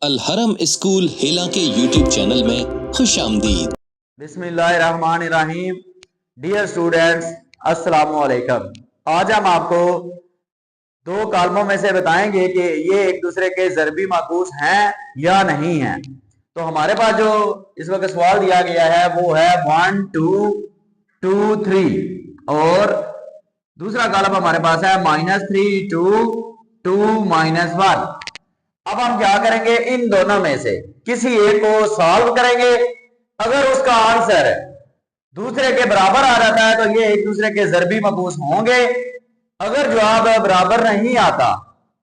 अल हरम स्कूल हिला के यूट्यूब चैनल में खुशामदीद। बिस्मिल्लाहिर्रहमानिर्रहीम। डियर स्टूडेंट्स, अस्सलाम वालेकुम। आज हम आपको दो कालमों में से बताएंगे कि ये एक दूसरे के ज़रबी माकूस हैं या नहीं हैं। तो हमारे पास जो इस वक्त सवाल दिया गया है वो है 1 2 2 3 और दूसरा कालम हमारे पास है -3 2 2 -1। अब हम क्या करेंगे, इन दोनों में से किसी एक को सॉल्व करेंगे। अगर उसका आंसर दूसरे के बराबर आ जाता है तो ये एक दूसरे के ज़रबी मकूस होंगे। अगर जवाब बराबर नहीं आता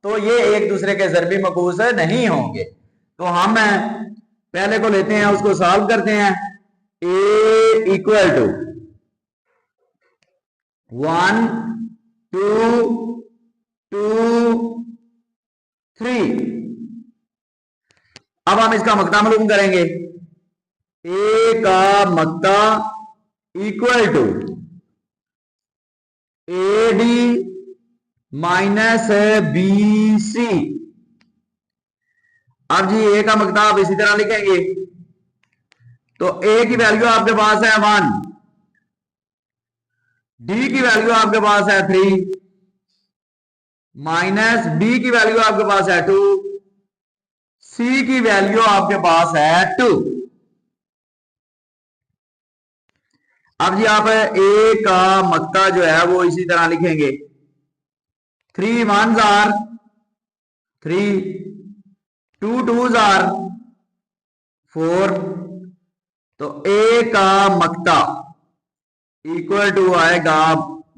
तो ये एक दूसरे के ज़रबी मकूस नहीं होंगे। तो हम पहले को लेते हैं, उसको सॉल्व करते हैं। a equal to 1 2 2 3। अब हम इसका मकता मालूम करेंगे। ए का मकता equal to A D minus B C. अब जी ए का मकता आप इसी तरह लिखेंगे। तो ए की वैल्यू आपके पास है 1, डी की वैल्यू आपके पास है 3, माइनस बी की वैल्यू आपके पास है 2, सी की वैल्यू आपके पास है 2। अब जी आप ए का मकता जो है वो इसी तरह लिखेंगे। 3 1s आर 3, 2 2s आर 4। तो ए का मकता इक्वल टू आएगा,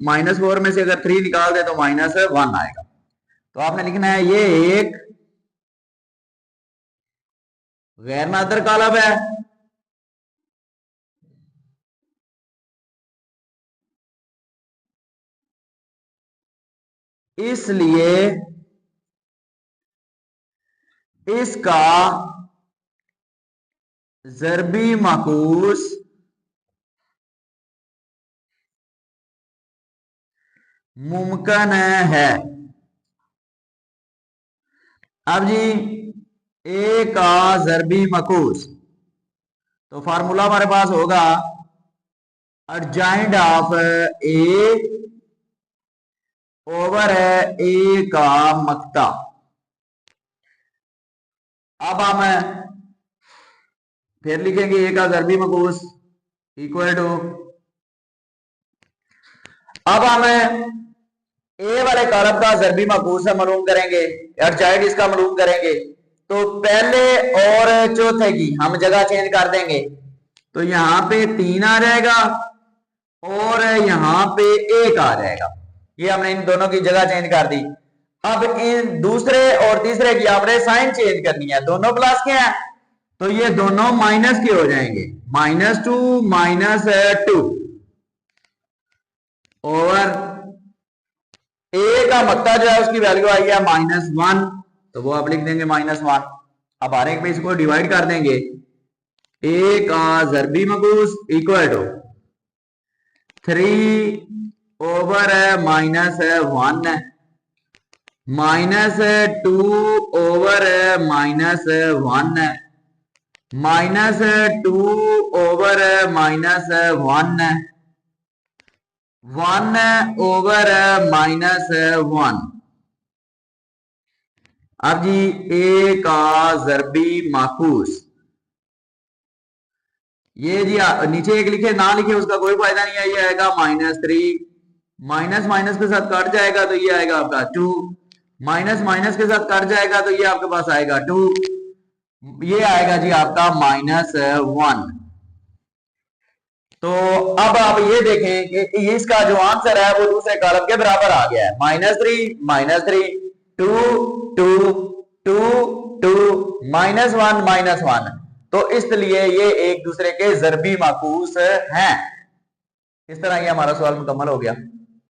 -4 में से अगर 3 निकाल दे तो -1 आएगा। तो आपने लिखना है ये एक गैर नादर कालब है, इसलिए इसका ज़रबी माकूस मुमकिन है। अब जी ए का ज़रबी माकूस, तो फार्मूला हमारे पास होगा अर्जाइंड ऑफ ए ओवर है ए का मकता। अब हम फिर लिखेंगे ए का ज़रबी मकूस इक्वल टू, अब हम ए वाले कॉलम का ज़रबी मकूस मालूम करेंगे, अर्जाइंड इसका मालूम करेंगे। तो पहले और चौथे की हम जगह चेंज कर देंगे। तो यहां पे 3 आ जाएगा और यहां पे 1 आ जाएगा। ये हमने इन दोनों की जगह चेंज कर दी। अब इन दूसरे और तीसरे की आपने साइन चेंज करनी है। दोनों प्लस के हैं तो ये दोनों माइनस के हो जाएंगे। -2 -2 और ए का मकता जो है उसकी वैल्यू आई है -1, तो वो आप लिख देंगे -1। अब हर एक पे इसको डिवाइड कर देंगे। ए का ज़रबी मकूस equal to 3 over -1 -2 over -1 -2 over -1 1 over -1। अब जी ए का ज़रबी माकूस, ये जी नीचे एक लिखे ना लिखे उसका कोई फायदा नहीं है। ये आएगा -3, माइनस माइनस के साथ कट जाएगा तो ये आएगा आपका 2, माइनस माइनस के साथ कट जाएगा तो ये आपके पास आएगा 2, ये आएगा जी आपका -1। तो अब आप ये देखें कि इसका जो आंसर है वो दूसरे कॉलम के बराबर आ गया है। -3 2 2 2 2 -1 -1। तो इसलिए ये एक दूसरे के ज़रबी माकूस हैं। इस तरह ये हमारा सवाल मुकम्मल हो गया।